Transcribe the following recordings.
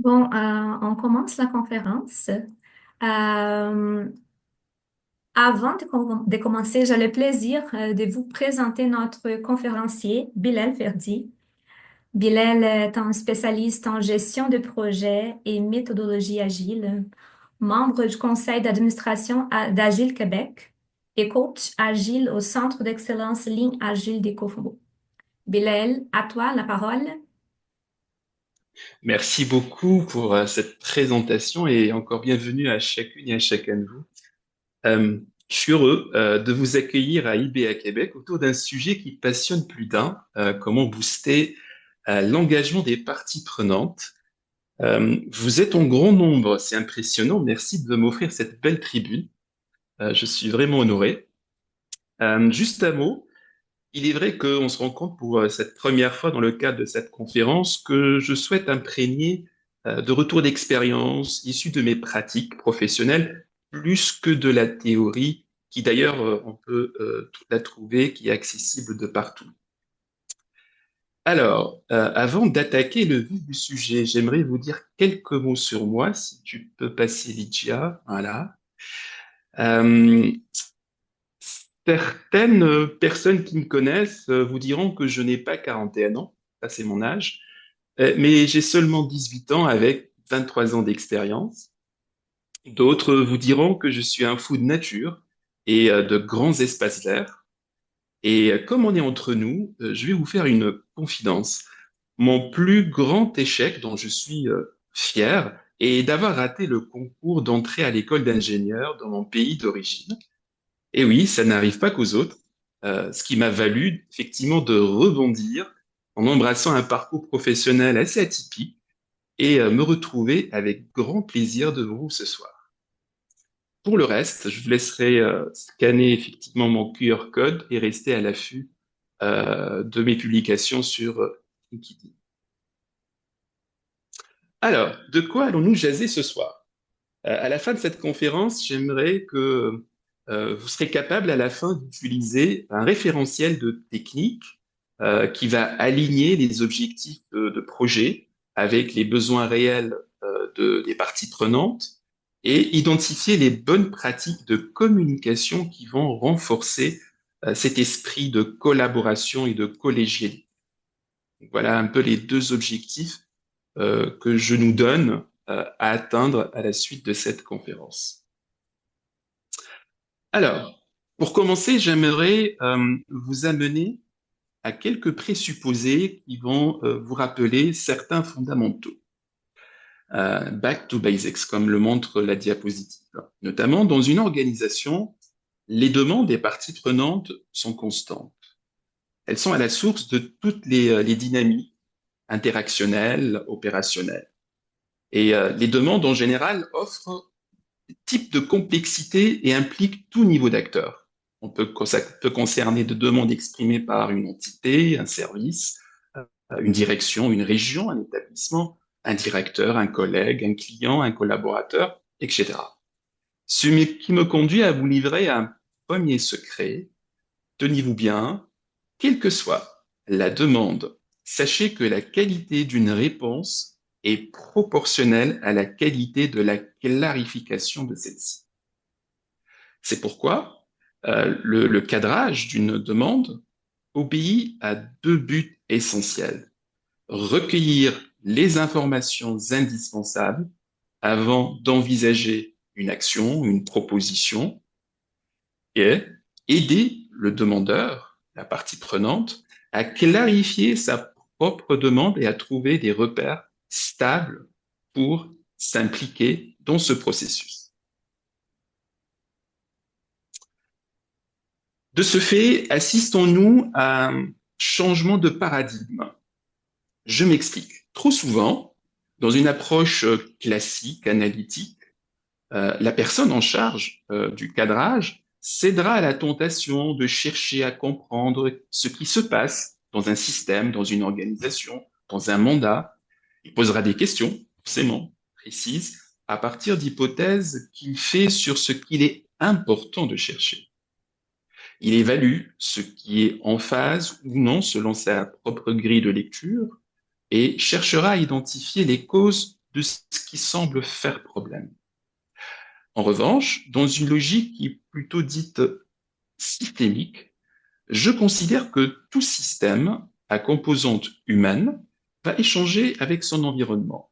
Bon, on commence la conférence. Avant de commencer, j'ai le plaisir de vous présenter notre conférencier, Bilal Ferdi. Bilal est un spécialiste en gestion de projets et méthodologie agile, membre du conseil d'administration d'Agile Québec et coach agile au Centre d'excellence Ligne Agile d'Ecofo. Bilal, à toi la parole. Merci beaucoup pour cette présentation et encore bienvenue à chacune et à chacun de vous. Je suis heureux de vous accueillir à IBA Québec autour d'un sujet qui passionne plus d'un, comment booster l'engagement des parties prenantes. Vous êtes en grand nombre, c'est impressionnant. Merci de m'offrir cette belle tribune. Je suis vraiment honoré. Juste un mot. Il est vrai qu'on se rend compte pour cette première fois dans le cadre de cette conférence que je souhaite imprégner de retours d'expérience issus de mes pratiques professionnelles plus que de la théorie qui d'ailleurs on peut la trouver qui est accessible de partout. Alors, avant d'attaquer le vif du sujet, j'aimerais vous dire quelques mots sur moi, si tu peux passer Lydia, voilà. Euh, Certaines personnes qui me connaissent vous diront que je n'ai pas 41 ans, ça c'est mon âge, mais j'ai seulement 18 ans avec 23 ans d'expérience. D'autres vous diront que je suis un fou de nature et de grands espaces verts. Et comme on est entre nous, je vais vous faire une confidence. Mon plus grand échec dont je suis fier est d'avoir raté le concours d'entrée à l'école d'ingénieur dans mon pays d'origine. Et oui, ça n'arrive pas qu'aux autres, ce qui m'a valu effectivement de rebondir en embrassant un parcours professionnel assez atypique et me retrouver avec grand plaisir devant vous ce soir. Pour le reste, je vous laisserai scanner effectivement mon QR code et rester à l'affût de mes publications sur LinkedIn. Alors, de quoi allons-nous jaser ce soir? À la fin de cette conférence, j'aimerais que vous serez capable à la fin d'utiliser un référentiel de technique qui va aligner les objectifs de projet avec les besoins réels des parties prenantes et identifier les bonnes pratiques de communication qui vont renforcer cet esprit de collaboration et de collégialité. Voilà un peu les deux objectifs que je nous donne à atteindre à la suite de cette conférence. Alors, pour commencer, j'aimerais vous amener à quelques présupposés qui vont vous rappeler certains fondamentaux. Back to basics, comme le montre la diapositive. Notamment, dans une organisation, les demandes des parties prenantes sont constantes. Elles sont à la source de toutes les dynamiques interactionnelles, opérationnelles. Et les demandes, en général, offrent type de complexité et impliquent tout niveau d'acteur. Ça peut concerner des demandes exprimées par une entité, un service, une direction, une région, un établissement, un directeur, un collègue, un client, un collaborateur, etc. Ce qui me conduit à vous livrer un premier secret. Tenez-vous bien, quelle que soit la demande, sachez que la qualité d'une réponse est proportionnelle à la qualité de la clarification de celle-ci. C'est pourquoi le cadrage d'une demande obéit à deux buts essentiels. Recueillir les informations indispensables avant d'envisager une action, une proposition, et aider le demandeur, la partie prenante, à clarifier sa propre demande et à trouver des repères stables pour s'impliquer dans ce processus. De ce fait, assistons-nous à un changement de paradigme. Je m'explique. Trop souvent, dans une approche classique, analytique, la personne en charge du cadrage cédera à la tentation de chercher à comprendre ce qui se passe dans un système, dans une organisation, dans un mandat. Il posera des questions, forcément, précises, à partir d'hypothèses qu'il fait sur ce qu'il est important de chercher. Il évalue ce qui est en phase ou non selon sa propre grille de lecture et cherchera à identifier les causes de ce qui semble faire problème. En revanche, dans une logique qui est plutôt dite systémique, je considère que tout système à composante humaine va échanger avec son environnement.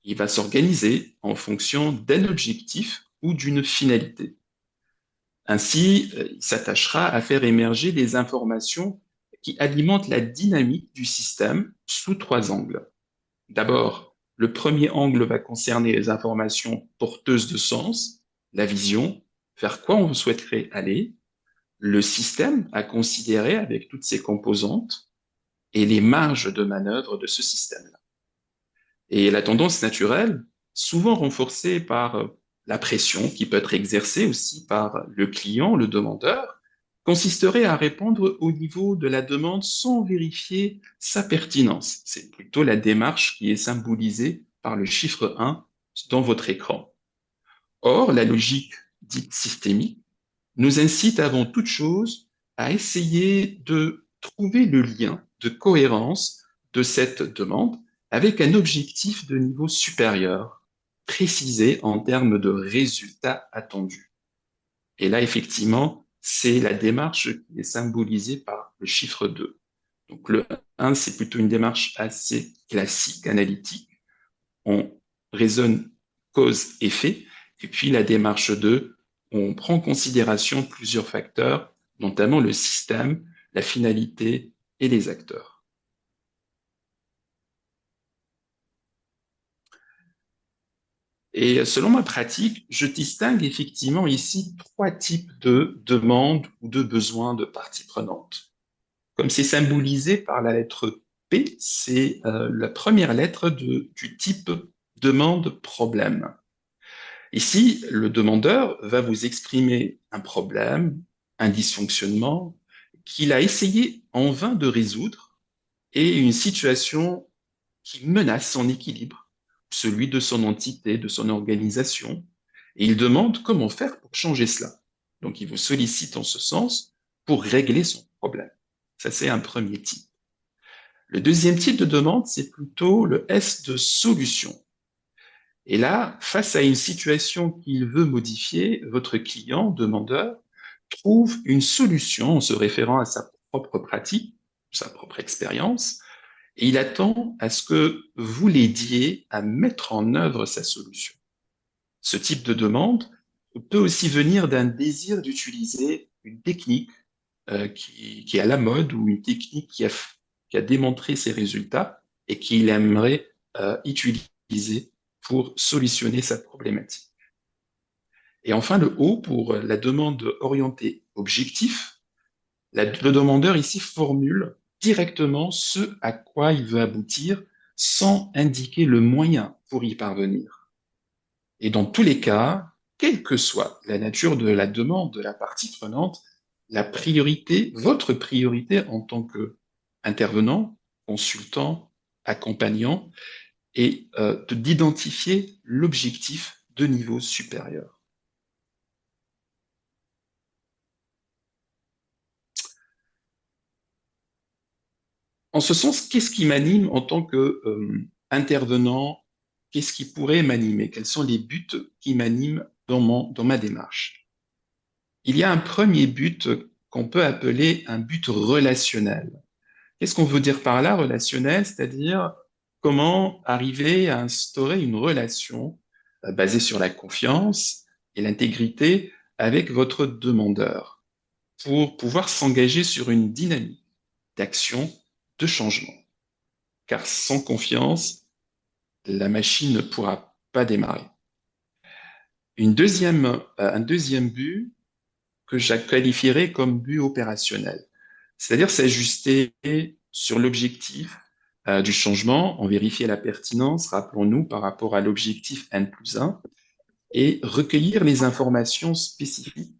Il va s'organiser en fonction d'un objectif ou d'une finalité. Ainsi, il s'attachera à faire émerger des informations qui alimentent la dynamique du système sous trois angles. D'abord, le premier angle va concerner les informations porteuses de sens, la vision, vers quoi on souhaiterait aller, le système à considérer avec toutes ses composantes et les marges de manœuvre de ce système-là. Et la tendance naturelle, souvent renforcée par la pression qui peut être exercée aussi par le client, le demandeur, consisterait à répondre au niveau de la demande sans vérifier sa pertinence. C'est plutôt la démarche qui est symbolisée par le chiffre 1 dans votre écran. Or, la logique dite systémique nous incite avant toute chose à essayer de trouver le lien de cohérence de cette demande avec un objectif de niveau supérieur, précisé en termes de résultats attendus. Et là, effectivement, c'est la démarche qui est symbolisée par le chiffre 2. Donc le 1, c'est plutôt une démarche assez classique, analytique. On raisonne cause-effet. Et puis la démarche 2, on prend en considération plusieurs facteurs, notamment le système, la finalité et les acteurs. Et selon ma pratique, je distingue effectivement ici trois types de demandes ou de besoins de parties prenantes. Comme c'est symbolisé par la lettre P, c'est la première lettre du type demande-problème. Ici, le demandeur va vous exprimer un problème, un dysfonctionnement qu'il a essayé en vain de résoudre et une situation qui menace son équilibre, celui de son entité, de son organisation, et il demande comment faire pour changer cela. Donc il vous sollicite en ce sens pour régler son problème. Ça, c'est un premier type. Le deuxième type de demande, c'est plutôt le S de solution. Et là, face à une situation qu'il veut modifier, votre client, demandeur, trouve une solution en se référant à sa propre pratique, sa propre expérience, et il attend à ce que vous l'aidiez à mettre en œuvre sa solution. Ce type de demande peut aussi venir d'un désir d'utiliser une technique qui est à la mode ou une technique qui a démontré ses résultats et qu'il aimerait utiliser pour solutionner sa problématique. Et enfin, le O pour la demande orientée objectif. Le demandeur ici formule directement ce à quoi il veut aboutir sans indiquer le moyen pour y parvenir. Et dans tous les cas, quelle que soit la nature de la demande de la partie prenante, la priorité, votre priorité en tant qu'intervenant, consultant, accompagnant, est d'identifier l'objectif de niveau supérieur. En ce sens, qu'est-ce qui m'anime en tant qu'intervenant? Qu'est-ce qui pourrait m'animer? Quels sont les buts qui m'animent dans ma démarche? Il y a un premier but qu'on peut appeler un but relationnel. Qu'est-ce qu'on veut dire par là, relationnel? C'est-à-dire comment arriver à instaurer une relation basée sur la confiance et l'intégrité avec votre demandeur pour pouvoir s'engager sur une dynamique d'action, de changement. Car sans confiance, la machine ne pourra pas démarrer. Un deuxième but que je qualifierais comme but opérationnel, c'est-à-dire s'ajuster sur l'objectif du changement, en vérifier la pertinence, rappelons-nous, par rapport à l'objectif N+1, et recueillir les informations spécifiques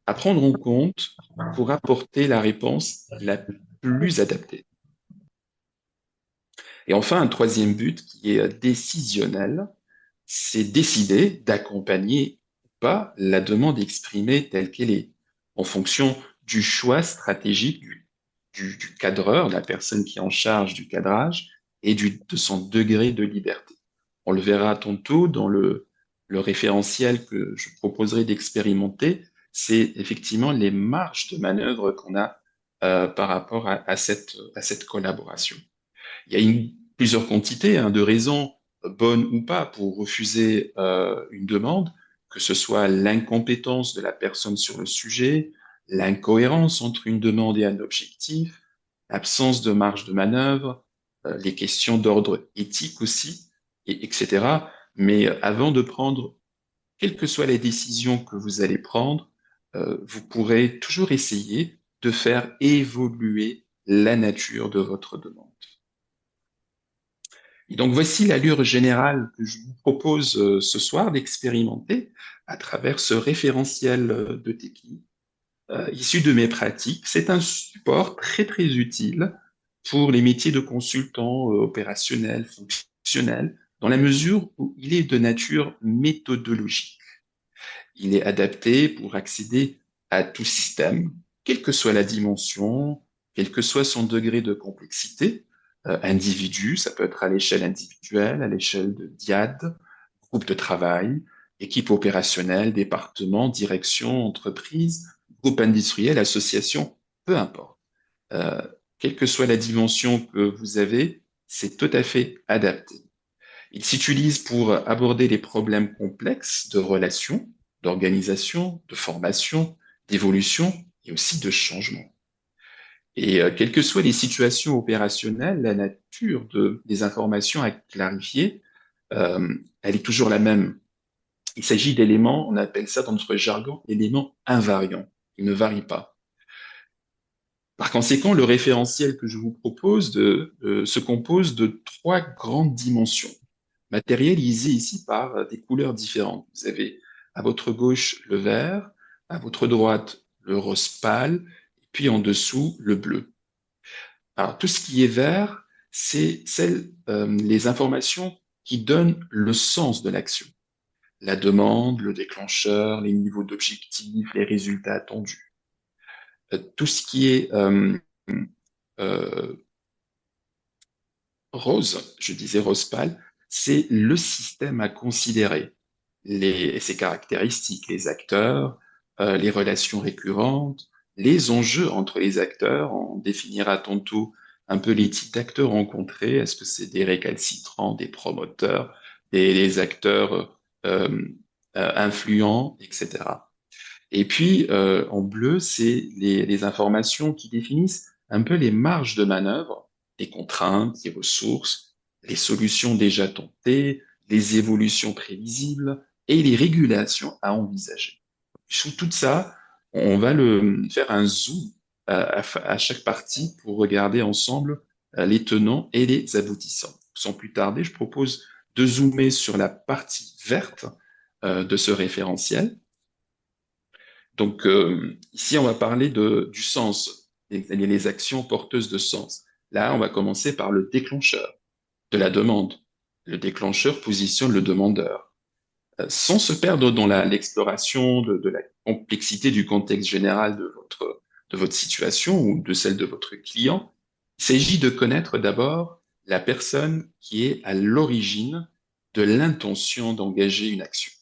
à prendre en compte pour apporter la réponse la plus adaptée. Et enfin, un troisième but qui est décisionnel, c'est décider d'accompagner ou pas la demande exprimée telle qu'elle est, en fonction du choix stratégique du cadreur, la personne qui est en charge du cadrage, et de son degré de liberté. On le verra tantôt dans le référentiel que je proposerai d'expérimenter. C'est effectivement les marges de manœuvre qu'on a par rapport à cette collaboration. Il y a plusieurs quantités de raisons, bonnes ou pas, pour refuser une demande, que ce soit l'incompétence de la personne sur le sujet, l'incohérence entre une demande et un objectif, l'absence de marge de manœuvre, les questions d'ordre éthique aussi, etc. Mais avant de prendre, quelles que soient les décisions que vous allez prendre, vous pourrez toujours essayer de faire évoluer la nature de votre demande. Et donc voici l'allure générale que je vous propose ce soir d'expérimenter à travers ce référentiel de technique issu de mes pratiques. C'est un support très très utile pour les métiers de consultant opérationnel, fonctionnel, dans la mesure où il est de nature méthodologique. Il est adapté pour accéder à tout système, quelle que soit la dimension, quel que soit son degré de complexité. Individu, ça peut être à l'échelle individuelle, à l'échelle de DIAD, groupe de travail, équipe opérationnelle, département, direction, entreprise, groupe industriel, association, peu importe. Euh, Quelle que soit la dimension que vous avez, c'est tout à fait adapté. Il s'utilise pour aborder les problèmes complexes de relations, d'organisation, de formation, d'évolution et aussi de changement. Et quelles que soient les situations opérationnelles, la nature des informations à clarifier, elle est toujours la même. Il s'agit d'éléments, on appelle ça dans notre jargon, éléments invariants. Ils ne varient pas. Par conséquent, le référentiel que je vous propose se compose de trois grandes dimensions, matérialisées ici par des couleurs différentes. Vous avez à votre gauche le vert, à votre droite le rose pâle, et puis en dessous le bleu. Alors, tout ce qui est vert, c'est les informations qui donnent le sens de l'action. La demande, le déclencheur, les niveaux d'objectifs, les résultats attendus. Tout ce qui est euh, rose, je disais rose pâle, c'est le système à considérer, ses caractéristiques, les acteurs, les relations récurrentes, les enjeux entre les acteurs. On définira tantôt un peu les types d'acteurs rencontrés. Est-ce que c'est des récalcitrants, des promoteurs, des acteurs influents, etc. Et puis, en bleu, c'est les informations qui définissent un peu les marges de manœuvre, les contraintes, les ressources, les solutions déjà tentées, les évolutions prévisibles et les régulations à envisager. Sous tout ça, on va faire un zoom à chaque partie pour regarder ensemble les tenants et les aboutissants. Sans plus tarder, je propose de zoomer sur la partie verte de ce référentiel. Donc ici, on va parler du sens, les actions porteuses de sens. Là, on va commencer par le déclencheur de la demande. Le déclencheur positionne le demandeur. Sans se perdre dans l'exploration de la complexité du contexte général de votre situation ou de celle de votre client, il s'agit de connaître d'abord la personne qui est à l'origine de l'intention d'engager une action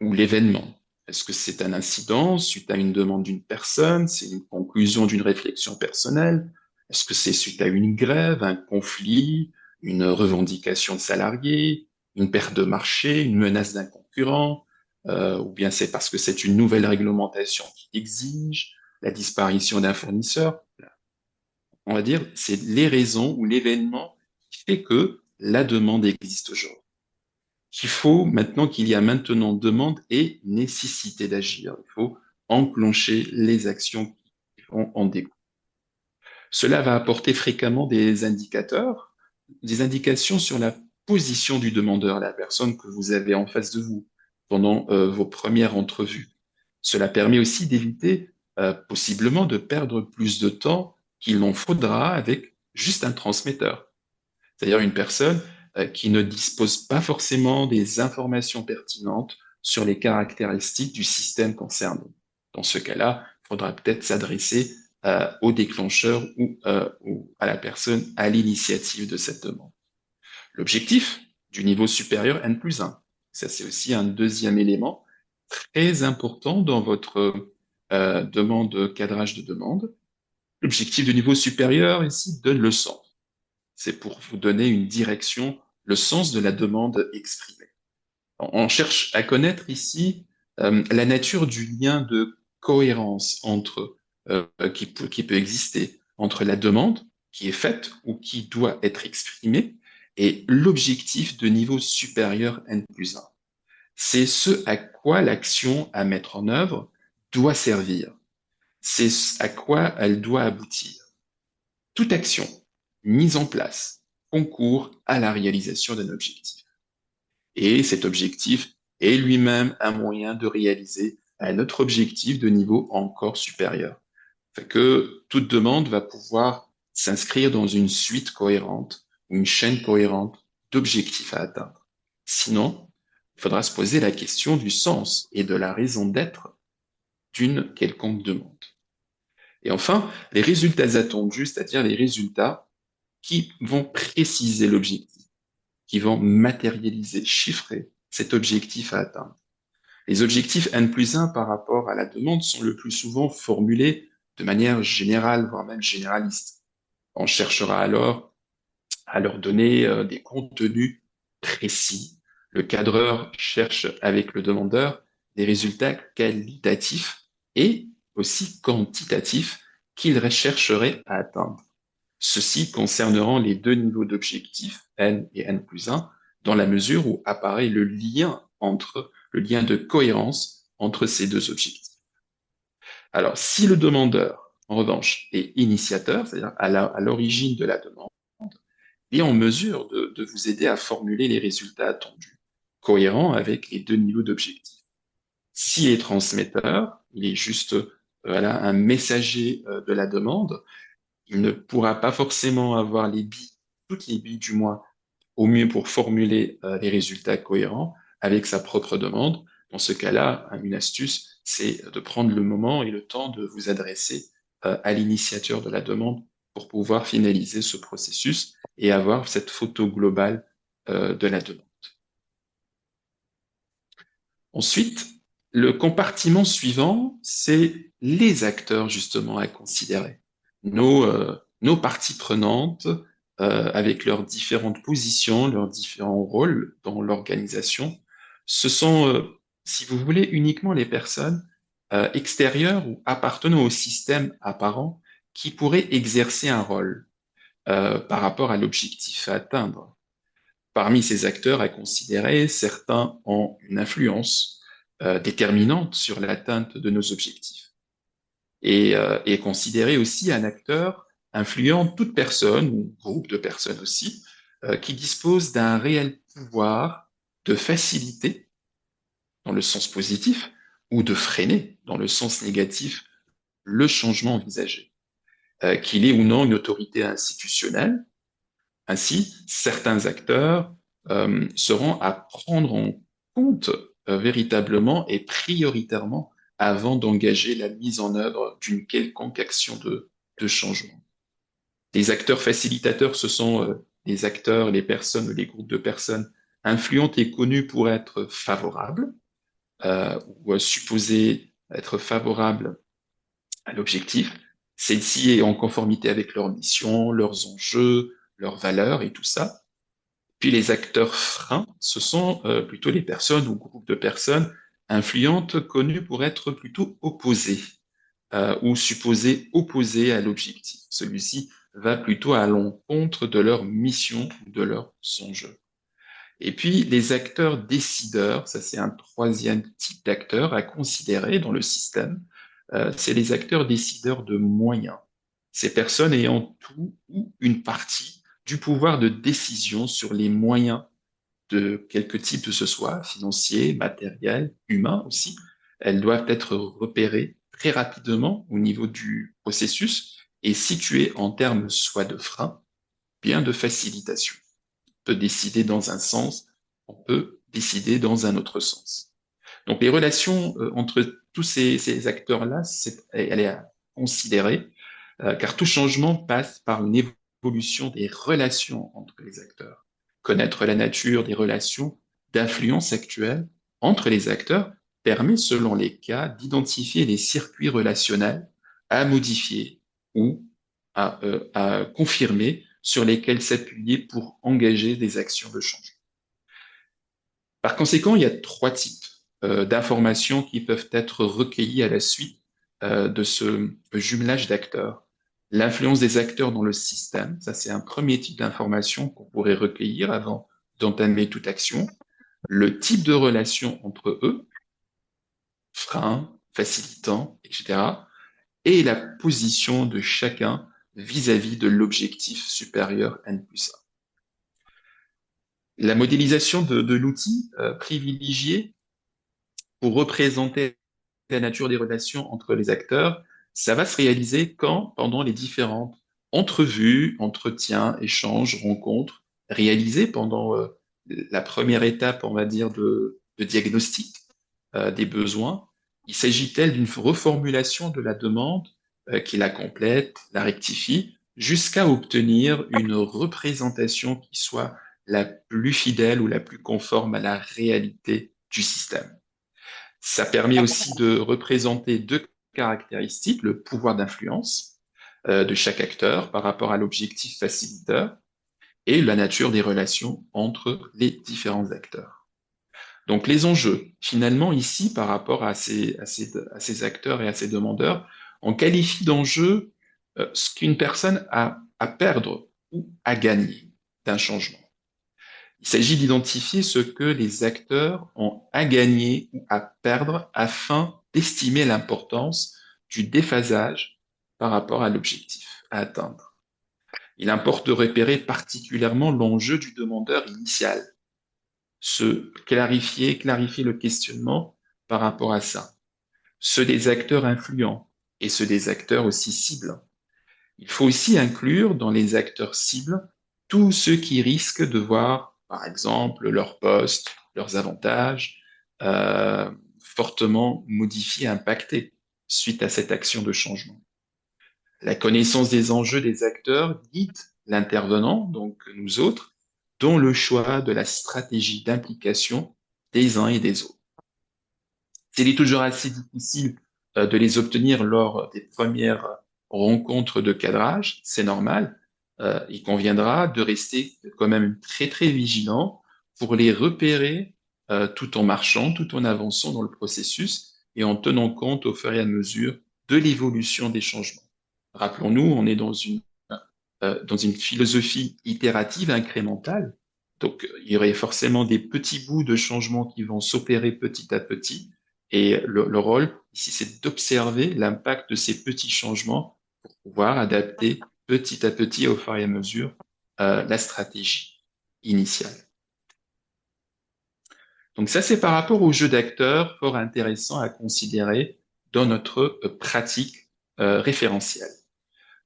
ou l'événement. Est-ce que c'est un incident suite à une demande d'une personne? C'est une conclusion d'une réflexion personnelle? Est-ce que c'est suite à une grève, un conflit, une revendication de salarié, une perte de marché, une menace d'un concurrent? Ou bien c'est parce que c'est une nouvelle réglementation qui exige la disparition d'un fournisseur? On va dire, c'est les raisons ou l'événement qui fait que la demande existe aujourd'hui. Qu'il faut, maintenant qu'il y a maintenant demande et nécessité d'agir. Il faut enclencher les actions qui vont en découdre. Cela va apporter fréquemment des indicateurs, des indications sur la position du demandeur, la personne que vous avez en face de vous pendant vos premières entrevues. Cela permet aussi d'éviter possiblement de perdre plus de temps qu'il n'en faudra avec juste un transmetteur. C'est-à-dire une personne qui ne dispose pas forcément des informations pertinentes sur les caractéristiques du système concerné. Dans ce cas-là, il faudra peut-être s'adresser au déclencheur ou à la personne à l'initiative de cette demande. L'objectif du niveau supérieur N+1. Ça, c'est aussi un deuxième élément très important dans votre demande, cadrage de demande. L'objectif de niveau supérieur ici donne le sens. C'est pour vous donner une direction, le sens de la demande exprimée. On cherche à connaître ici la nature du lien de cohérence qui peut exister entre la demande qui est faite ou qui doit être exprimée et l'objectif de niveau supérieur N+1. C'est ce à quoi l'action à mettre en œuvre doit servir. C'est à quoi elle doit aboutir. Toute action mise en place concourt à la réalisation d'un objectif. Et cet objectif est lui-même un moyen de réaliser un autre objectif de niveau encore supérieur. Fait que toute demande va pouvoir s'inscrire dans une suite cohérente, une chaîne cohérente d'objectifs à atteindre. Sinon, il faudra se poser la question du sens et de la raison d'être d'une quelconque demande. Et enfin, les résultats attendus, c'est-à-dire les résultats qui vont préciser l'objectif, qui vont matérialiser, chiffrer cet objectif à atteindre. Les objectifs N+1 par rapport à la demande sont le plus souvent formulés de manière générale, voire même généraliste. On cherchera alors à leur donner des contenus précis. Le cadreur cherche avec le demandeur des résultats qualitatifs et aussi quantitatifs qu'il rechercherait à atteindre. Ceux-ci concerneront les deux niveaux d'objectifs, N et N+1, dans la mesure où apparaît le lien de cohérence entre ces deux objectifs. Alors, si le demandeur, en revanche, est initiateur, c'est-à-dire à l'origine de la demande, il est en mesure de vous aider à formuler les résultats attendus, cohérents avec les deux niveaux d'objectifs. S'il est transmetteur, il est juste voilà, un messager de la demande, il ne pourra pas forcément avoir les billes, toutes les billes du moins, au mieux pour formuler les résultats cohérents avec sa propre demande. Dans ce cas-là, une astuce, c'est de prendre le moment et le temps de vous adresser à l'initiateur de la demande pour pouvoir finaliser ce processus et avoir cette photo globale de la demande. Ensuite, le compartiment suivant, c'est les acteurs justement à considérer. Nos parties prenantes avec leurs différentes positions, leurs différents rôles dans l'organisation. Ce sont, si vous voulez, uniquement les personnes extérieures ou appartenant au système apparent qui pourraient exercer un rôle par rapport à l'objectif à atteindre. Parmi ces acteurs à considérer, certains ont une influence déterminante sur l'atteinte de nos objectifs et considérer aussi un acteur influent toute personne ou groupe de personnes aussi qui dispose d'un réel pouvoir de faciliter dans le sens positif ou de freiner dans le sens négatif le changement envisagé, qu'il ait ou non une autorité institutionnelle. Ainsi, certains acteurs seront à prendre en compte véritablement et prioritairement avant d'engager la mise en œuvre d'une quelconque action de changement. Les acteurs facilitateurs, ce sont les acteurs, les personnes, les groupes de personnes influentes et connues pour être favorables ou supposées être favorables à l'objectif. Celle-ci est en conformité avec leur mission, leurs enjeux, leurs valeurs et tout ça. Puis les acteurs freins, ce sont plutôt les personnes ou groupes de personnes influentes connues pour être plutôt opposées ou supposées opposées à l'objectif. Celui-ci va plutôt à l'encontre de leur mission ou de leurs enjeux. Et puis les acteurs décideurs, ça c'est un troisième type d'acteurs à considérer dans le système, c'est les acteurs décideurs de moyens. Ces personnes ayant tout ou une partie du pouvoir de décision sur les moyens de quelque type que ce soit, financier, matériel, humain aussi. Elles doivent être repérées très rapidement au niveau du processus et situées en termes soit de frein, bien de facilitation. On peut décider dans un sens, on peut décider dans un autre sens. Donc les relations entre tous ces acteurs-là, elle est à considérer, car tout changement passe par une évolution des relations entre les acteurs. Connaître la nature des relations d'influence actuelles entre les acteurs permet, selon les cas, d'identifier les circuits relationnels à modifier ou à confirmer sur lesquels s'appuyer pour engager des actions de changement. Par conséquent, il y a trois types d'informations qui peuvent être recueillies à la suite de ce jumelage d'acteurs. L'influence des acteurs dans le système, ça c'est un premier type d'information qu'on pourrait recueillir avant d'entamer toute action. Le type de relation entre eux, frein, facilitant, etc. Et la position de chacun vis-à-vis de l'objectif supérieur N+1. La modélisation de l'outil privilégié pour représenter la nature des relations entre les acteurs, ça va se réaliser quand, pendant les différentes entrevues, entretiens, échanges, rencontres, réalisées pendant la première étape, on va dire, de diagnostic des besoins, il s'agit-elle d'une reformulation de la demande qui la complète, la rectifie, jusqu'à obtenir une représentation qui soit la plus fidèle ou la plus conforme à la réalité du système. Ça permet aussi de représenter deux caractéristiques, le pouvoir d'influence de chaque acteur par rapport à l'objectif facilitateur et la nature des relations entre les différents acteurs. Donc les enjeux, finalement, ici, par rapport à ces acteurs et à ces demandeurs, on qualifie d'enjeu ce qu'une personne a à perdre ou à gagner d'un changement. Il s'agit d'identifier ce que les acteurs ont à gagner ou à perdre afin d'estimer l'importance du déphasage par rapport à l'objectif à atteindre. Il importe de repérer particulièrement l'enjeu du demandeur initial, clarifier le questionnement par rapport à ça, ceux des acteurs influents et ceux des acteurs aussi cibles. Il faut aussi inclure dans les acteurs cibles tous ceux qui risquent de voir, par exemple, leur poste, leurs avantages, fortement modifiés, impactés suite à cette action de changement. La connaissance des enjeux des acteurs guide l'intervenant, donc nous autres, dans le choix de la stratégie d'implication des uns et des autres. Il est toujours assez difficile de les obtenir lors des premières rencontres de cadrage, c'est normal. Il conviendra de rester quand même très très vigilant pour les repérer tout en marchant, tout en avançant dans le processus et en tenant compte au fur et à mesure de l'évolution des changements. Rappelons-nous, on est dans une philosophie itérative, incrémentale. Donc, il y aurait forcément des petits bouts de changement qui vont s'opérer petit à petit. Et le rôle ici, c'est d'observer l'impact de ces petits changements pour pouvoir adapter petit à petit, au fur et à mesure, la stratégie initiale. Donc ça, c'est par rapport au jeu d'acteurs, fort intéressant à considérer dans notre pratique référentielle.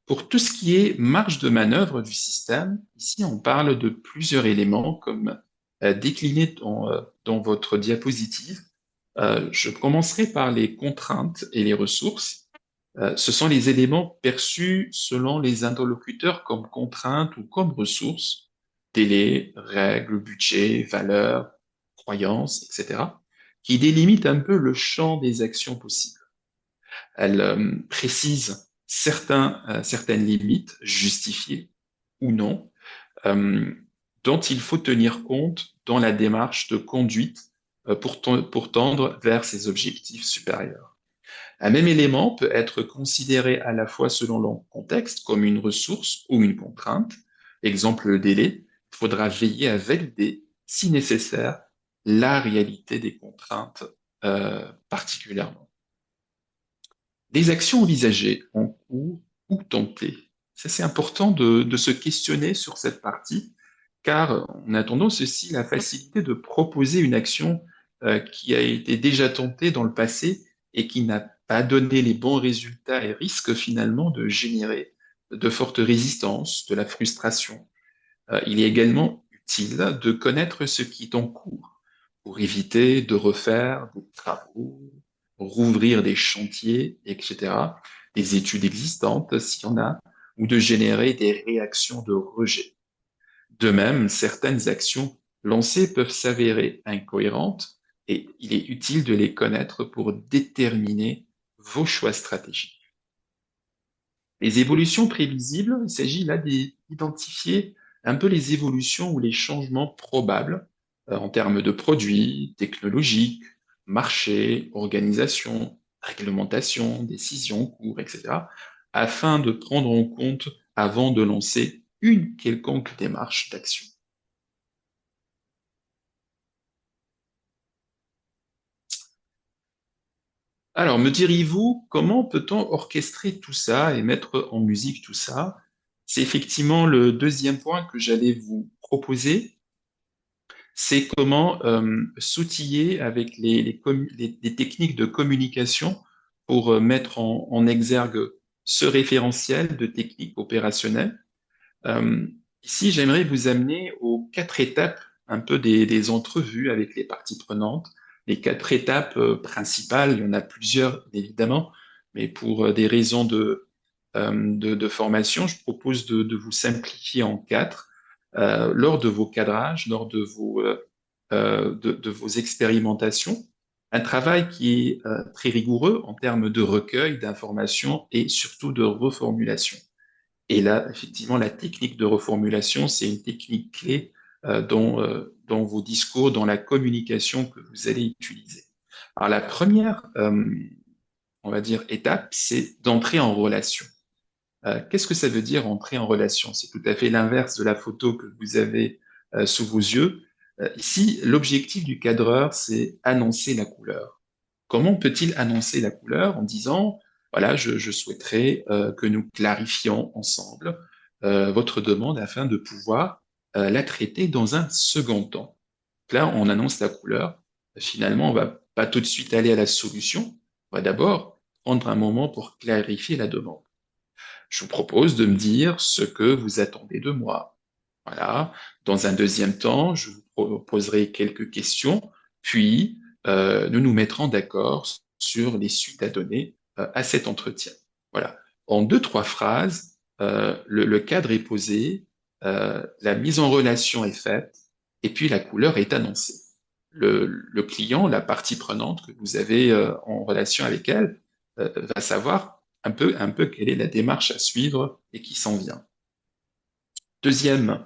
Pour tout ce qui est marge de manœuvre du système, ici on parle de plusieurs éléments comme déclinés dans votre diapositive. Je commencerai par les contraintes et les ressources. Ce sont les éléments perçus selon les interlocuteurs comme contraintes ou comme ressources, délais, règles, budget, valeurs, croyances, etc., qui délimitent un peu le champ des actions possibles. Elle précise certaines limites justifiées ou non, euh, dont il faut tenir compte dans la démarche de conduite pour tendre vers ces objectifs supérieurs. Un même élément peut être considéré à la fois selon le contexte comme une ressource ou une contrainte. Exemple, le délai. Il faudra veiller à valider, si nécessaire, la réalité des contraintes particulièrement. Les actions envisagées en cours ou tentées. Ça, c'est important de se questionner sur cette partie, car on a tendance aussi à la facilité de proposer une action qui a été déjà tentée dans le passé et qui n'a pas donné les bons résultats et risque finalement de générer de fortes résistances, de la frustration. Il est également utile de connaître ce qui est en cours pour éviter de refaire des travaux, rouvrir des chantiers, etc., des études existantes s'il y en a, ou de générer des réactions de rejet. De même, certaines actions lancées peuvent s'avérer incohérentes et il est utile de les connaître pour déterminer vos choix stratégiques. Les évolutions prévisibles, il s'agit là d'identifier un peu les évolutions ou les changements probables en termes de produits, technologiques, marché, organisation, réglementation, décisions, cours, etc., afin de prendre en compte avant de lancer une quelconque démarche d'action. Alors, me diriez-vous, comment peut-on orchestrer tout ça et mettre en musique tout ça? C'est effectivement le deuxième point que j'allais vous proposer, c'est comment s'outiller avec les techniques de communication pour mettre en exergue ce référentiel de techniques opérationnelles. Euh, Ici, j'aimerais vous amener aux quatre étapes un peu des entrevues avec les parties prenantes. Les quatre étapes principales, il y en a plusieurs évidemment, mais pour des raisons de formation, je propose de vous simplifier en quatre. Lors de vos cadrages, lors de vos expérimentations, un travail qui est très rigoureux en termes de recueil d'informations et surtout de reformulation. Et là, effectivement, la technique de reformulation, c'est une technique clé dans vos discours, dans la communication que vous allez utiliser. Alors, la première, on va dire, étape, c'est d'entrer en relation. Qu'est-ce que ça veut dire entrer en relation? C'est tout à fait l'inverse de la photo que vous avez sous vos yeux. Ici, l'objectif du cadreur, c'est annoncer la couleur. Comment peut-il annoncer la couleur en disant, voilà, je souhaiterais que nous clarifions ensemble votre demande afin de pouvoir la traiter dans un second temps. Là, on annonce la couleur. Finalement, on va pas tout de suite aller à la solution. On va d'abord prendre un moment pour clarifier la demande. Je vous propose de me dire ce que vous attendez de moi. Voilà. Dans un deuxième temps, je vous poserai quelques questions, puis nous nous mettrons d'accord sur les suites à donner à cet entretien. Voilà. En deux, trois phrases, le cadre est posé, la mise en relation est faite, et puis la couleur est annoncée. Le client, la partie prenante que vous avez en relation avec elle, va savoir un peu quelle est la démarche à suivre et qui s'en vient. Deuxième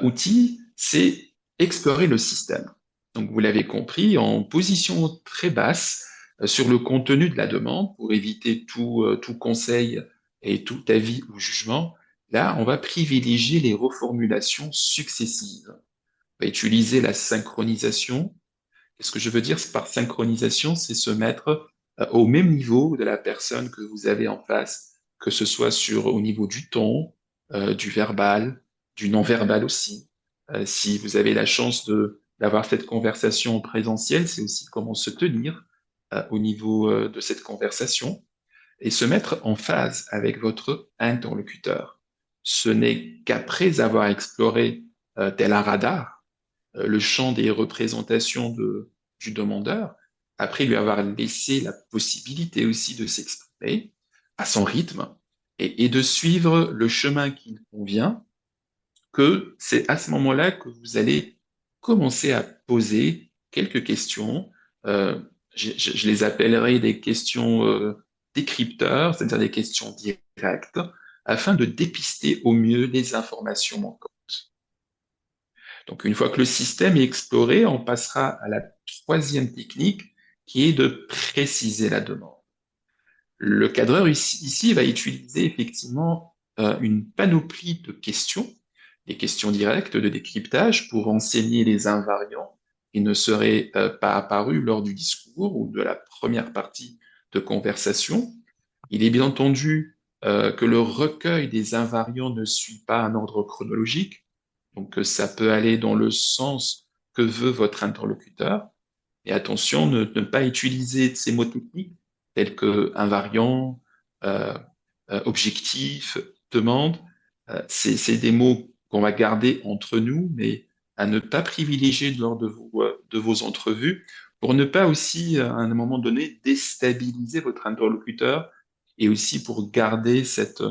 outil, c'est explorer le système. Donc, vous l'avez compris, en position très basse sur le contenu de la demande pour éviter tout conseil et tout avis ou jugement. Là, on va privilégier les reformulations successives. On va utiliser la synchronisation. Qu'est-ce que je veux dire par synchronisation? C'est se mettre au même niveau de la personne que vous avez en face, que ce soit au niveau du ton, du verbal, du non-verbal aussi. Si vous avez la chance d'avoir cette conversation en présentiel, c'est aussi comment se tenir au niveau de cette conversation et se mettre en phase avec votre interlocuteur. Ce n'est qu'après avoir exploré tel un radar, le champ des représentations du demandeur, après lui avoir laissé la possibilité aussi de s'exprimer à son rythme et de suivre le chemin qui lui convient, que c'est à ce moment-là que vous allez commencer à poser quelques questions. Euh, je les appellerai des questions décrypteurs, c'est-à-dire des questions directes, afin de dépister au mieux les informations manquantes. Donc, une fois que le système est exploré, on passera à la troisième technique qui est de préciser la demande. Le cadreur ici va utiliser effectivement une panoplie de questions, des questions directes de décryptage pour enseigner les invariants qui ne seraient pas apparus lors du discours ou de la première partie de conversation. Il est bien entendu que le recueil des invariants ne suit pas un ordre chronologique, donc ça peut aller dans le sens que veut votre interlocuteur. Et attention, ne pas utiliser ces mots techniques tels que invariant, euh, objectif, demande. C'est des mots qu'on va garder entre nous, mais à ne pas privilégier lors de vos entrevues pour ne pas aussi, à un moment donné, déstabiliser votre interlocuteur et aussi pour garder cette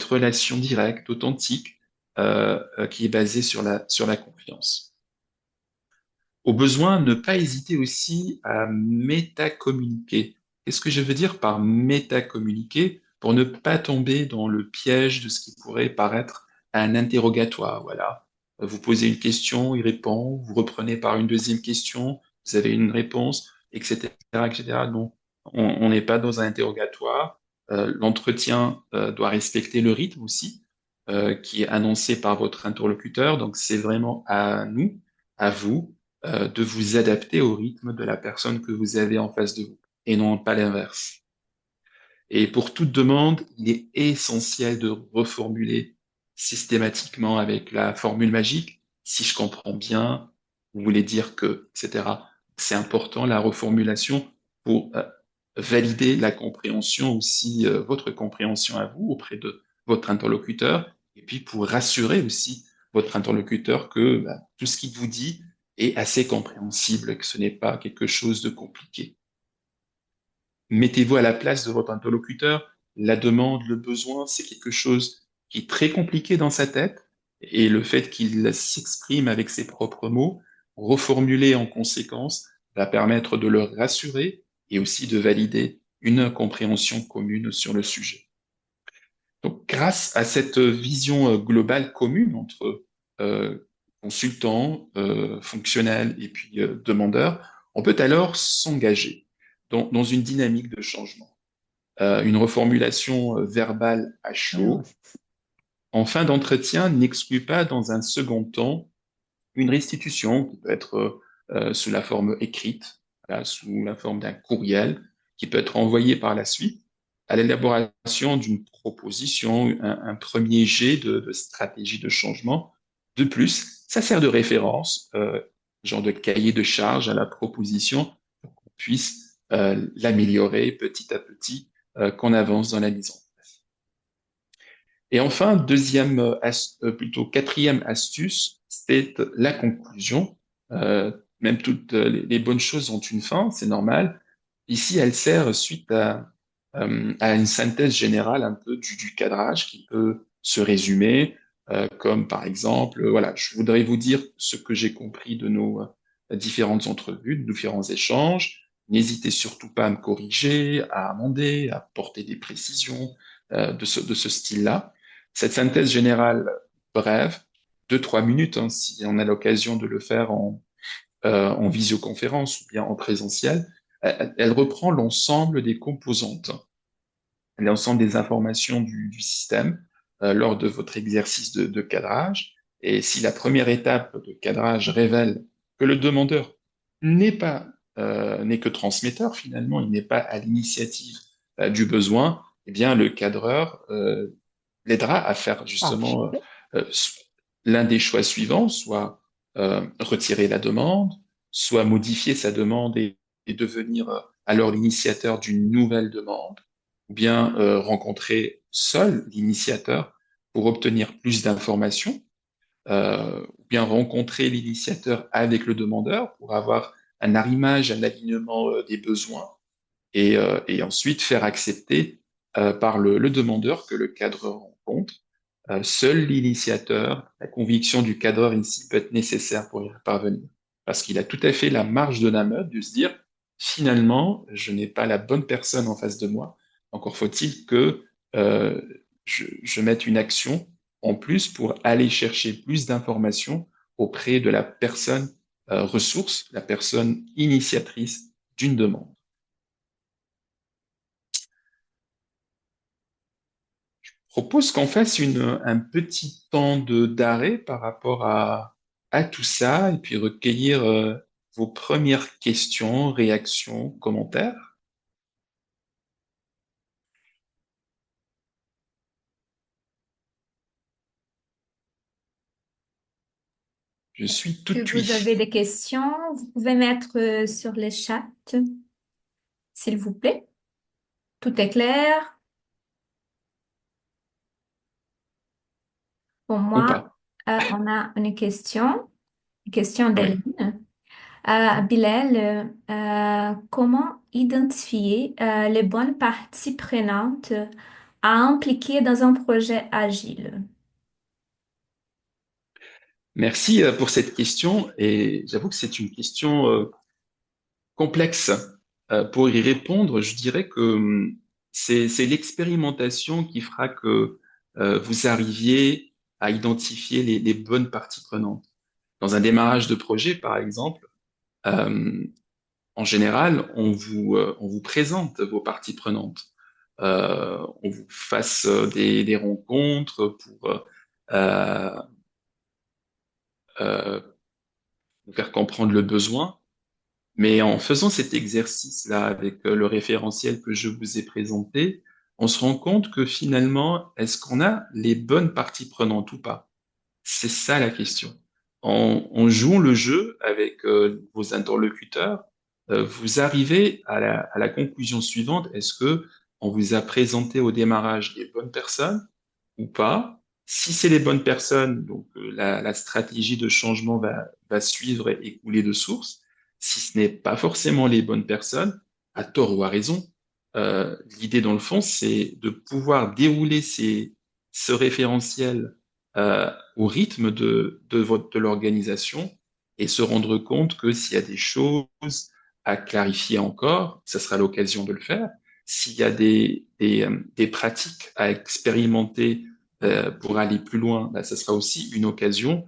relation directe, authentique, qui est basé sur la confiance. Au besoin, ne pas hésiter aussi à métacommuniquer. Qu'est-ce que je veux dire par métacommuniquer? Pour ne pas tomber dans le piège de ce qui pourrait paraître un interrogatoire. Voilà. Vous posez une question, il répond, vous reprenez par une deuxième question, vous avez une réponse, etc., etc. Non, on n'est pas dans un interrogatoire. L'entretien doit respecter le rythme aussi, qui est annoncé par votre interlocuteur. Donc, c'est vraiment à nous, à vous de vous adapter au rythme de la personne que vous avez en face de vous et non pas l'inverse. Et pour toute demande, il est essentiel de reformuler systématiquement avec la formule magique, si je comprends bien, vous voulez dire que, etc. C'est important la reformulation pour valider la compréhension aussi, votre compréhension à vous auprès de votre interlocuteur, et puis pour rassurer aussi votre interlocuteur que bah, tout ce qu'il vous dit est assez compréhensible, que ce n'est pas quelque chose de compliqué. Mettez-vous à la place de votre interlocuteur. La demande, le besoin, c'est quelque chose qui est très compliqué dans sa tête, et le fait qu'il s'exprime avec ses propres mots, reformulé en conséquence, va permettre de le rassurer et aussi de valider une compréhension commune sur le sujet. Donc, grâce à cette vision globale commune entre consultant, fonctionnel et puis demandeur, on peut alors s'engager dans une dynamique de changement. Une reformulation verbale à Alors, chaud en fin d'entretien n'exclut pas dans un second temps une restitution qui peut être sous la forme écrite, voilà, sous la forme d'un courriel, qui peut être envoyé par la suite à l'élaboration d'une proposition, un premier jet de stratégie de changement. De plus, ça sert de référence, genre de cahier de charge à la proposition, pour qu'on puisse l'améliorer petit à petit, qu'on avance dans la mise en place. Et enfin, plutôt quatrième astuce, c'est la conclusion. Même toutes les bonnes choses ont une fin, c'est normal. Ici, elle sert suite à une synthèse générale un peu du cadrage qui peut se résumer, comme par exemple, voilà, je voudrais vous dire ce que j'ai compris de nos différentes entrevues, de nos différents échanges. N'hésitez surtout pas à me corriger, à amender, à apporter des précisions de ce style-là. Cette synthèse générale brève, 2-3 minutes, hein, si on a l'occasion de le faire en visioconférence ou bien en présentiel, elle reprend l'ensemble des composantes, l'ensemble des informations du système lors de votre exercice de cadrage. Et si la première étape de cadrage révèle que le demandeur n'est que transmetteur, finalement, il n'est pas à l'initiative du besoin, eh bien, le cadreur l'aidera à faire justement parfait. euh, l'un des choix suivants, soit retirer la demande, soit modifier sa demande et devenir alors l'initiateur d'une nouvelle demande, ou bien rencontrer seul l'initiateur pour obtenir plus d'informations, ou bien rencontrer l'initiateur avec le demandeur pour avoir un arrimage, un alignement des besoins, et ensuite faire accepter par le demandeur que le cadre rencontre. Seul l'initiateur, la conviction du cadreur ici peut être nécessaire pour y parvenir. Parce qu'il a tout à fait la marge de la manœuvre de se dire, finalement, je n'ai pas la bonne personne en face de moi. Encore faut-il que euh, je mette une action en plus pour aller chercher plus d'informations auprès de la personne ressource, la personne initiatrice d'une demande. Propose qu'on fasse un petit temps d'arrêt par rapport à tout ça et puis recueillir vos premières questions, réactions, commentaires. Je suis tout Si vous avez oui. des questions, vous pouvez mettre sur le chat, s'il vous plaît. Tout est clair. Pour Ou moi, pas. on a une question Oui. d'Aline. Bilal, comment identifier les bonnes parties prenantes à impliquer dans un projet agile? Merci pour cette question et j'avoue que c'est une question complexe. Pour y répondre, je dirais que c'est l'expérimentation qui fera que vous arriviez à identifier les bonnes parties prenantes. Dans un démarrage de projet, par exemple, euh, en général, on vous présente vos parties prenantes. On vous fasse des rencontres pour euh, euh, vous faire comprendre le besoin. Mais en faisant cet exercice-là avec le référentiel que je vous ai présenté, on se rend compte que finalement, est-ce qu'on a les bonnes parties prenantes ou pas? C'est ça la question. En jouant le jeu avec vos interlocuteurs, vous arrivez à la conclusion suivante. Est-ce que on vous a présenté au démarrage les bonnes personnes ou pas? Si c'est les bonnes personnes, donc la stratégie de changement va suivre et couler de source. Si ce n'est pas forcément les bonnes personnes, à tort ou à raison, l'idée dans le fond, c'est de pouvoir dérouler ce référentiel au rythme de l'organisation et se rendre compte que s'il y a des choses à clarifier encore, ça sera l'occasion de le faire. S'il y a des pratiques à expérimenter pour aller plus loin, bah, ça sera aussi une occasion.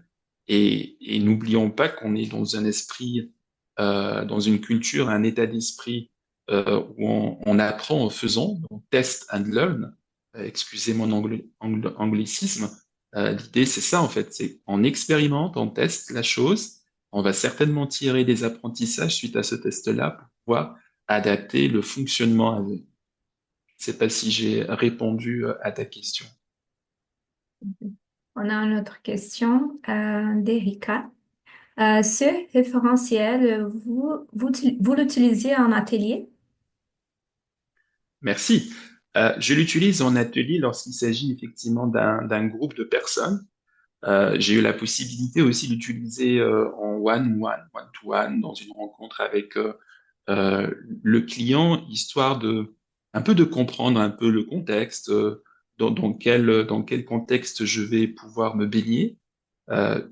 Et n'oublions pas qu'on est dans un esprit, dans une culture, un état d'esprit où on apprend en faisant, on test and learn. Excusez mon anglicisme. L'idée, c'est ça en fait, c'est on expérimente, on teste la chose, on va certainement tirer des apprentissages suite à ce test-là pour pouvoir adapter le fonctionnement à venir. Je ne sais pas si j'ai répondu à ta question. On a une autre question d'Erika. Ce référentiel, vous l'utilisez en atelier? Merci. Je l'utilise en atelier lorsqu'il s'agit effectivement d'un groupe de personnes. J'ai eu la possibilité aussi d'utiliser en one-to-one, dans une rencontre avec euh, le client, histoire de un peu de comprendre un peu le contexte, dans quel contexte je vais pouvoir me baigner.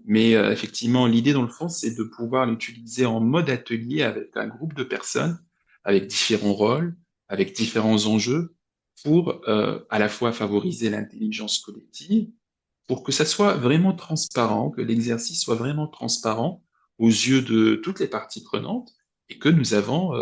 Mais effectivement, l'idée dans le fond, c'est de pouvoir l'utiliser en mode atelier avec un groupe de personnes, avec différents rôles, avec différents enjeux, pour à la fois favoriser l'intelligence collective, pour que ça soit vraiment transparent, que l'exercice soit vraiment transparent aux yeux de toutes les parties prenantes, et que nous avons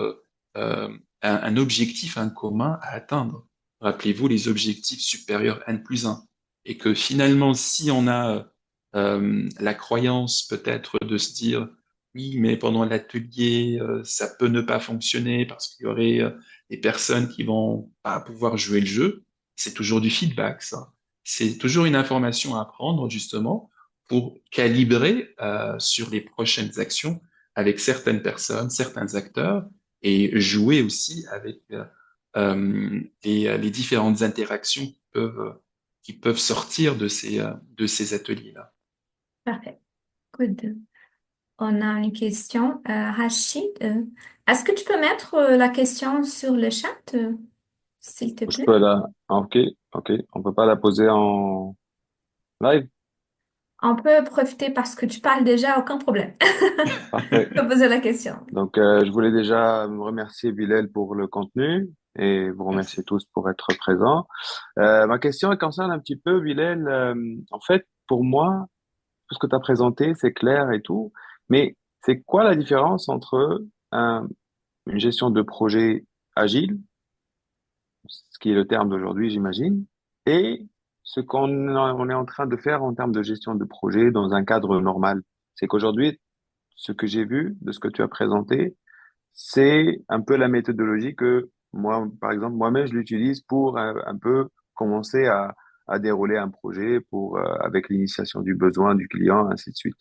un objectif en commun à atteindre. Rappelez-vous les objectifs supérieurs N+1. Et que finalement, si on a la croyance peut-être de se dire, oui, mais pendant l'atelier, ça peut ne pas fonctionner parce qu'il y aurait des personnes qui vont pas pouvoir jouer le jeu, c'est toujours du feedback, ça. C'est toujours une information à prendre, justement, pour calibrer sur les prochaines actions avec certaines personnes, certains acteurs, et jouer aussi avec les différentes interactions qui peuvent sortir de ces ateliers-là. Parfait. Good. On a une question. Rachid, est-ce que tu peux mettre la question sur le chat, s'il te Je plaît? peux la... ah, ok, ok. On peut pas la poser en live? On peut profiter parce que tu parles déjà, aucun problème. Parfait. Tu peux poser la question. Donc, je voulais déjà me remercier Bilal pour le contenu et vous remercier Merci. tous pour être présents. Ma question elle concerne un petit peu, Bilal. En fait, pour moi, tout ce que tu as présenté, c'est clair et tout, mais c'est quoi la différence entre une gestion de projet agile, ce qui est le terme d'aujourd'hui, j'imagine, et ce on est en train de faire en termes de gestion de projet dans un cadre normal? C'est qu'aujourd'hui, ce que j'ai vu de ce que tu as présenté, c'est un peu la méthodologie que moi, par exemple, moi-même, je l'utilise pour un peu commencer à dérouler un projet pour, avec l'initiation du besoin du client, ainsi de suite.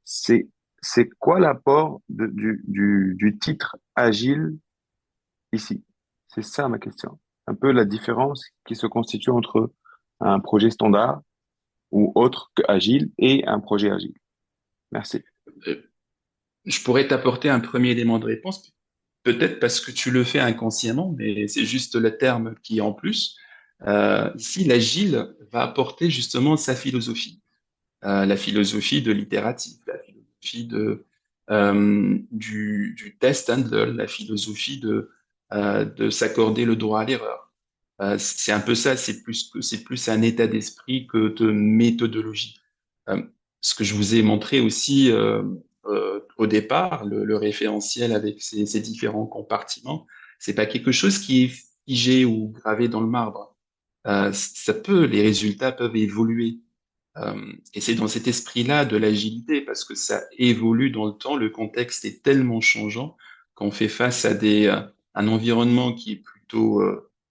C'est, c'est quoi l'apport du titre agile ici? C'est ça ma question. Un peu la différence qui se constitue entre un projet standard ou autre que agile et un projet agile. Merci. Euh, je pourrais t'apporter un premier élément de réponse, peut-être parce que tu le fais inconsciemment, mais c'est juste le terme qui est en plus. Ici, l'agile va apporter justement sa philosophie. la philosophie de l'itératif, la philosophie du test handle, la philosophie de s'accorder le droit à l'erreur. C'est un peu ça, c'est plus un état d'esprit que de méthodologie. Euh, Ce que je vous ai montré aussi au départ, le référentiel avec ses différents compartiments, c'est pas quelque chose qui est figé ou gravé dans le marbre. Les résultats peuvent évoluer. Et c'est dans cet esprit-là de l'agilité, parce que ça évolue dans le temps, le contexte est tellement changeant qu'on fait face à un environnement qui est plutôt,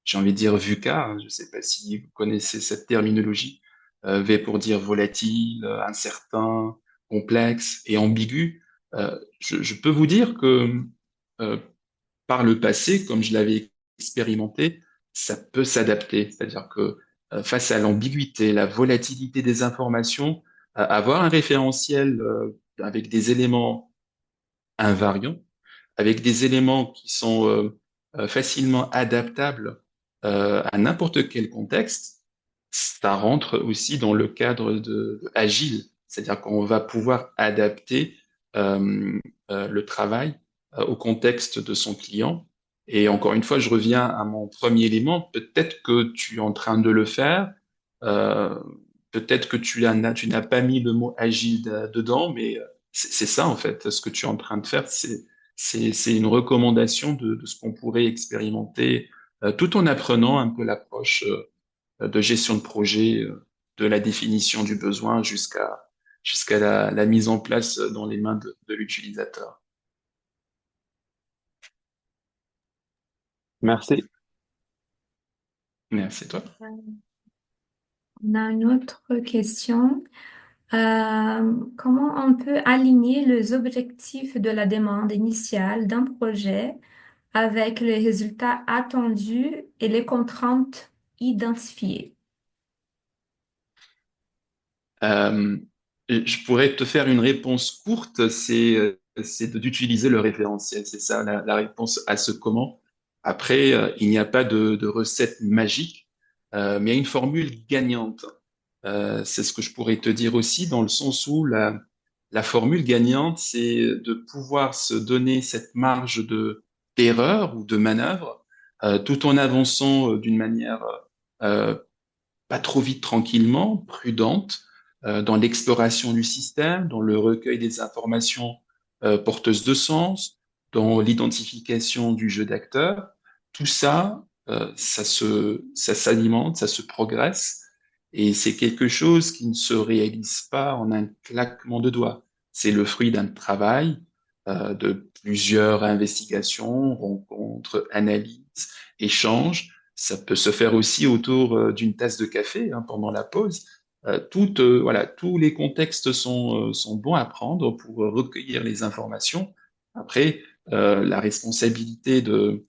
j'ai envie de dire, VUCA. Hein. Je ne sais pas si vous connaissez cette terminologie. V pour dire volatile, incertain, complexe et ambigu. Je peux vous dire que euh, par le passé, comme je l'avais expérimenté, ça peut s'adapter. C'est-à-dire que face à l'ambiguïté, la volatilité des informations, avoir un référentiel avec des éléments invariants, avec des éléments qui sont facilement adaptables à n'importe quel contexte, ça rentre aussi dans le cadre de agile. C'est-à-dire qu'on va pouvoir adapter le travail au contexte de son client. Et encore une fois, je reviens à mon premier élément. Peut-être que tu es en train de le faire. euh, Peut-être que tu n'as pas mis le mot agile dedans, mais c'est ça en fait. Ce que tu es en train de faire, c'est une recommandation de ce qu'on pourrait expérimenter tout en apprenant un peu l'approche de gestion de projet, de la définition du besoin jusqu'à la mise en place dans les mains de l'utilisateur. Merci. Merci à toi. On a une autre question. Comment on peut aligner les objectifs de la demande initiale d'un projet avec les résultats attendus et les contraintes identifiées? Euh, je pourrais te faire une réponse courte, c'est d'utiliser le référentiel. C'est ça la réponse à ce comment. Après, il n'y a pas de recette magique, mais il y a une formule gagnante. C'est ce que je pourrais te dire aussi, dans le sens où la formule gagnante, c'est de pouvoir se donner cette marge d'erreur ou de manœuvre, tout en avançant d'une manière euh, pas trop vite, tranquillement, prudente, dans l'exploration du système, dans le recueil des informations porteuses de sens, dans l'identification du jeu d'acteurs. Tout ça, ça s'alimente, ça se progresse, et c'est quelque chose qui ne se réalise pas en un claquement de doigts. C'est le fruit d'un travail, de plusieurs investigations, rencontres, analyses, échanges. Ça peut se faire aussi autour d'une tasse de café hein, pendant la pause. Voilà, tous les contextes sont bons à prendre pour recueillir les informations. Après, la responsabilité de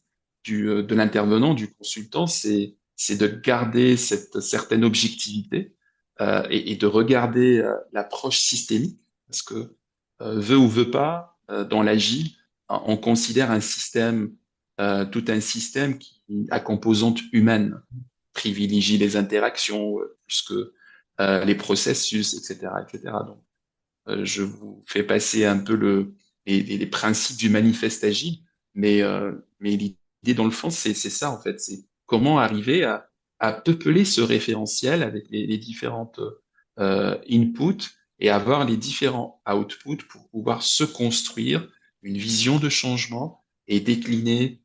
l'intervenant, du consultant, c'est de garder cette certaine objectivité et de regarder l'approche systémique, parce que veut ou veut pas, dans l'agile, on considère un système, tout un système qui a composante humaine, privilégie les interactions plus que les processus, etc., etc. Donc, je vous fais passer un peu les principes du manifeste agile, mais l'idée dans le fond, c'est ça en fait, c'est comment arriver à peupler ce référentiel avec les différentes inputs et avoir les différents outputs pour pouvoir se construire une vision de changement et décliner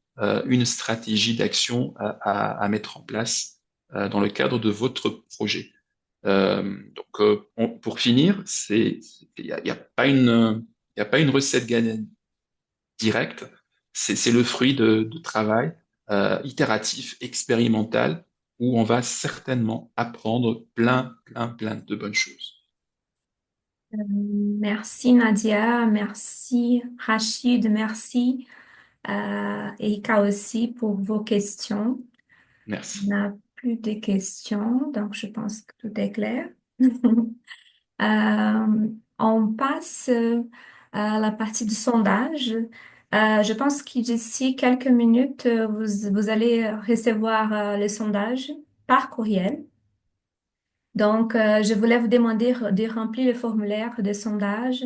une stratégie d'action à mettre en place dans le cadre de votre projet. Pour finir, il y a pas une recette gagnante directe. C'est le fruit de travail itératif, expérimental, où on va certainement apprendre plein de bonnes choses. Merci Nadia, merci Rachid, merci Erika aussi pour vos questions. On Merci. n'a plus de questions, donc je pense que tout est clair. On passe à la partie du sondage. Je pense que d'ici quelques minutes, vous allez recevoir le sondage par courriel. Donc, je voulais vous demander de remplir le formulaire de sondage.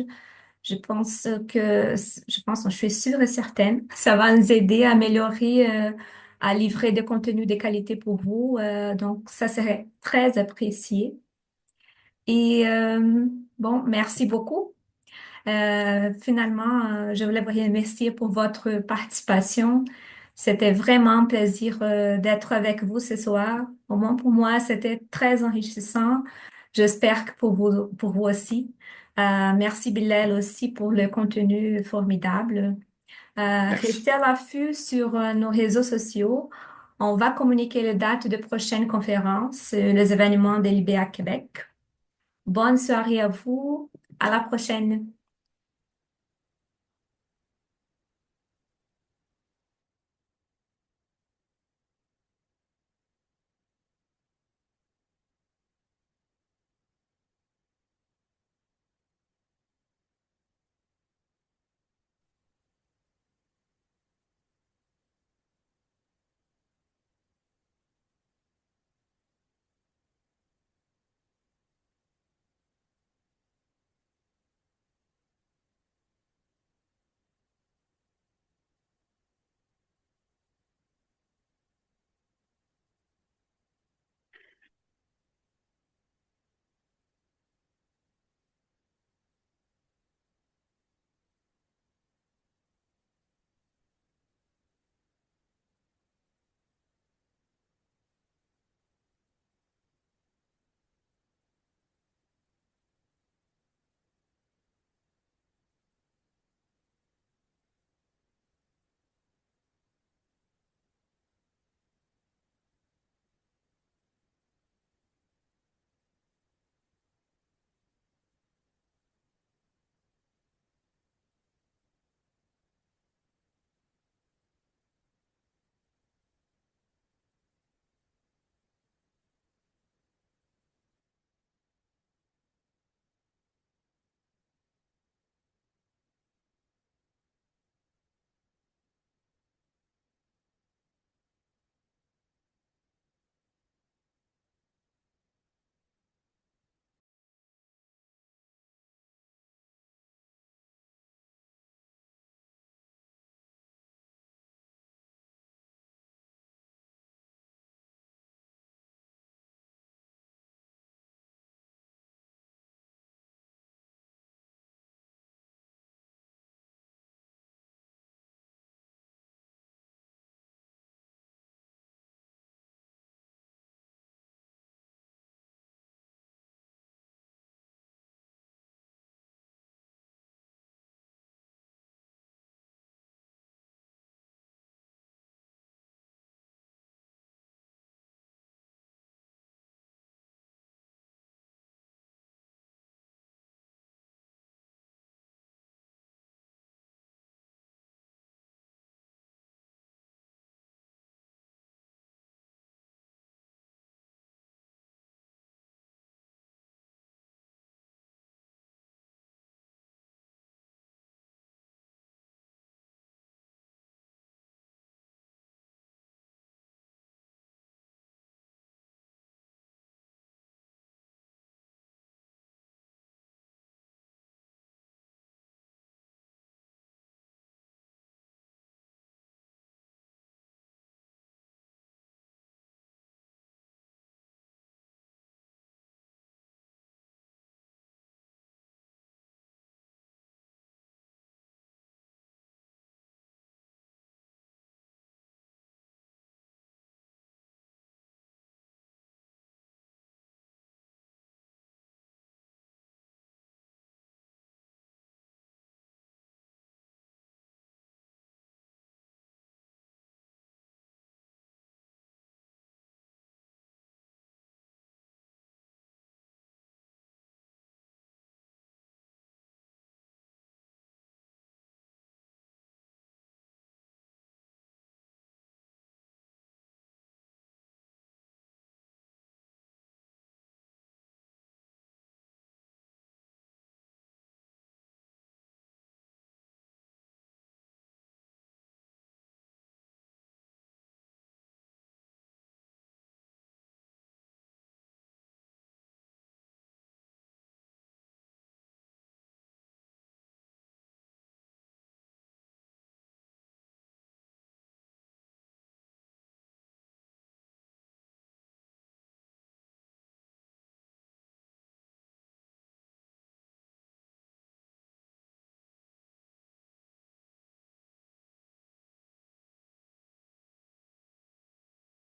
Je pense, je suis sûre et certaine, ça va nous aider à améliorer, à livrer des contenus de qualité pour vous. Donc, ça serait très apprécié. Et bon, merci beaucoup. Finalement, je voulais vous remercier pour votre participation. C'était vraiment un plaisir, d'être avec vous ce soir. Au moins pour moi, c'était très enrichissant. J'espère que pour vous aussi. Merci Bilal aussi pour le contenu formidable. Restez Merci. à l'affût sur nos réseaux sociaux. On va communiquer les dates de prochaines conférences, les événements de l'IBA Québec. Bonne soirée à vous. À la prochaine.